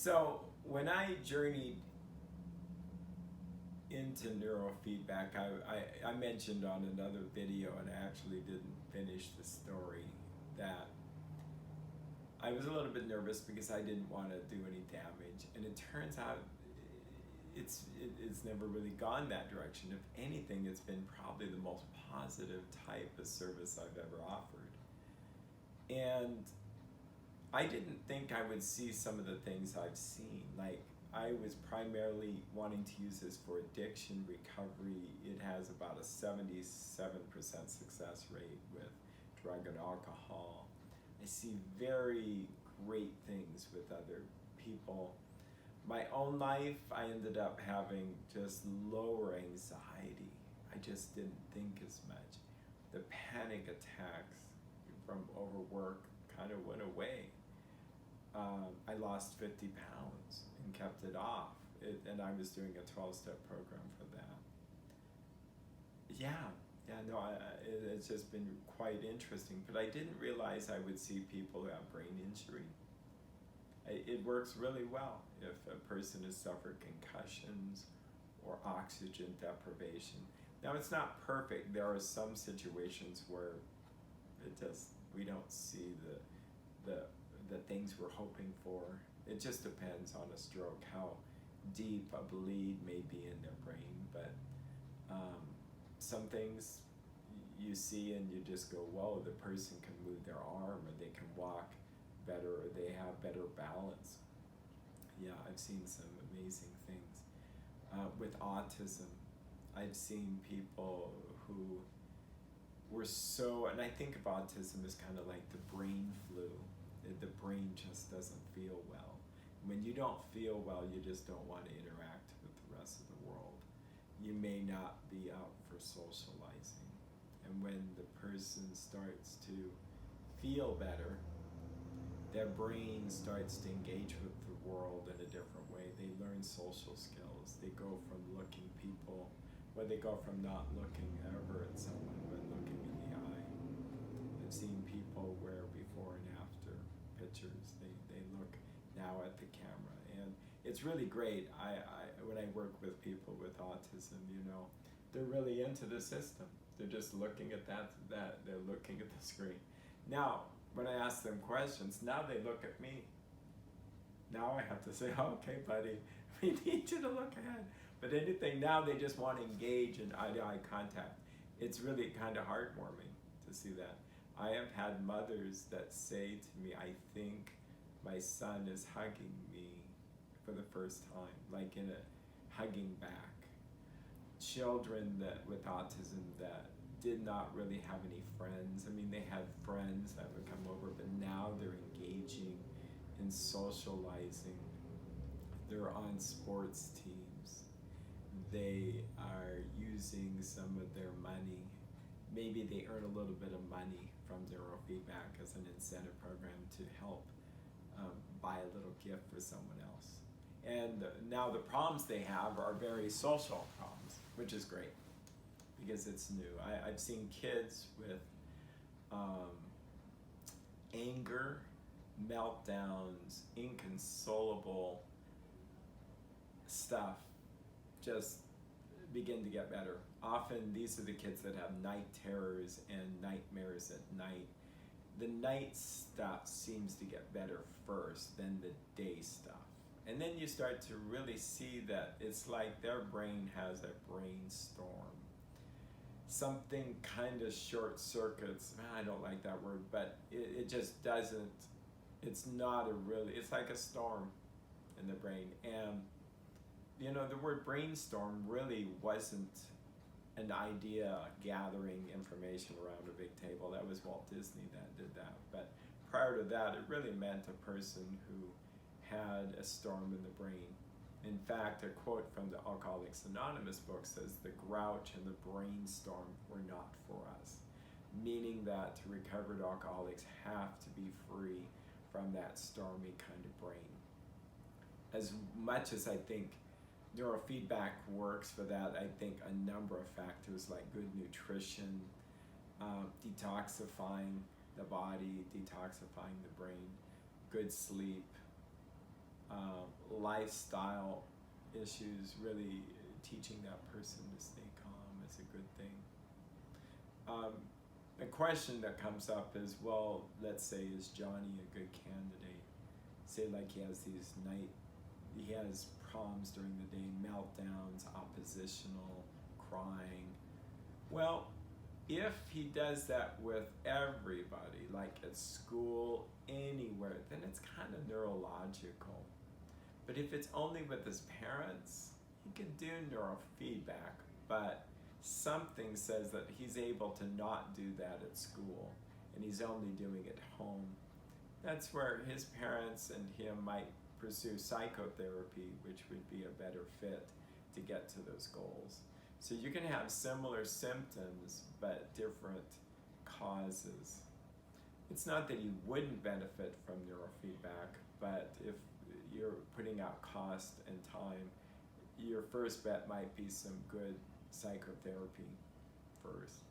So when I journeyed into neurofeedback, I mentioned on another video, and I actually didn't finish the story, that I was a little bit nervous because I didn't want to do any damage, and it turns out it's never really gone that direction. If anything, it's been probably the most positive type of service I've ever offered. And I didn't think I would see some of the things I've seen. Like, I was primarily wanting to use this for addiction recovery. It has about a 77% success rate with drug and alcohol. I see very great things with other people. My own life, I ended up having just lower anxiety. I just didn't think as much. The panic attacks from overwork kind of went away. I lost 50 pounds and kept it off. And I was doing a 12-step program for that. It's just been quite interesting. But I didn't realize I would see people who have brain injury. It works really well if a person has suffered concussions or oxygen deprivation. Now, it's not perfect. There are some situations where we don't see the things we're hoping for. It just depends on a stroke, how deep a bleed may be in their brain. But some things you see and you just go, whoa, the person can move their arm, or they can walk better, or they have better balance. Yeah, I've seen some amazing things. With autism, I've seen people who were and I think of autism as kind of like the brain flu. The brain just doesn't feel well. When you don't feel well, you just don't want to interact with the rest of the world. You may not be out for socializing. And when the person starts to feel better, their brain starts to engage with the world in a different way. They learn social skills. They go from they go from not looking ever at someone, but looking in the eye. I've seen people where before and after pictures, they look now at the camera. And it's really great. When I work with people with autism, they're really into the system. They're just looking at that, they're looking at the screen. Now, when I ask them questions, now they look at me. Now I have to say, okay, buddy, we need you to look ahead. But anything, now they just want to engage in eye-to-eye contact. It's really kind of heartwarming to see that. I have had mothers that say to me, I think my son is hugging me for the first time, like in a hugging back. Children with autism that did not really have any friends. I mean, they had friends that would come over, but now they're engaging in socializing. They're on sports teams. They are using some of their money. Maybe they earn a little bit of money from Neurofeedback as an incentive program to help buy a little gift for someone else. And now the problems they have are very social problems, which is great because it's new. I've seen kids with anger, meltdowns, inconsolable stuff just begin to get better. Often these are the kids that have night terrors and nightmares at night. The night stuff seems to get better first than the day stuff. And then you start to really see that it's like their brain has a brainstorm. Something kind of short circuits, I don't like that word, but it just doesn't, it's like a storm in the brain. And the word brainstorm really wasn't an idea gathering information around a big table. That was Walt Disney that did that. But prior to that, it really meant a person who had a storm in the brain. In fact, a quote from the Alcoholics Anonymous book says, "The grouch and the brainstorm were not for us," meaning that recovered alcoholics have to be free from that stormy kind of brain. As much as I think neurofeedback works for that, I think a number of factors like good nutrition, detoxifying the body, detoxifying the brain, good sleep, lifestyle issues, really teaching that person to stay calm is a good thing. The question that comes up is, well, let's say, is Johnny a good candidate? Say like he has problems during the day, meltdowns, oppositional, crying. Well, if he does that with everybody, like at school, anywhere, then it's kind of neurological. But if it's only with his parents, he can do neurofeedback, but something says that he's able to not do that at school, and he's only doing it at home. That's where his parents and him might pursue psychotherapy, which would be a better fit to get to those goals. So you can have similar symptoms, but different causes. It's not that you wouldn't benefit from neurofeedback, but if you're putting out cost and time, your first bet might be some good psychotherapy first.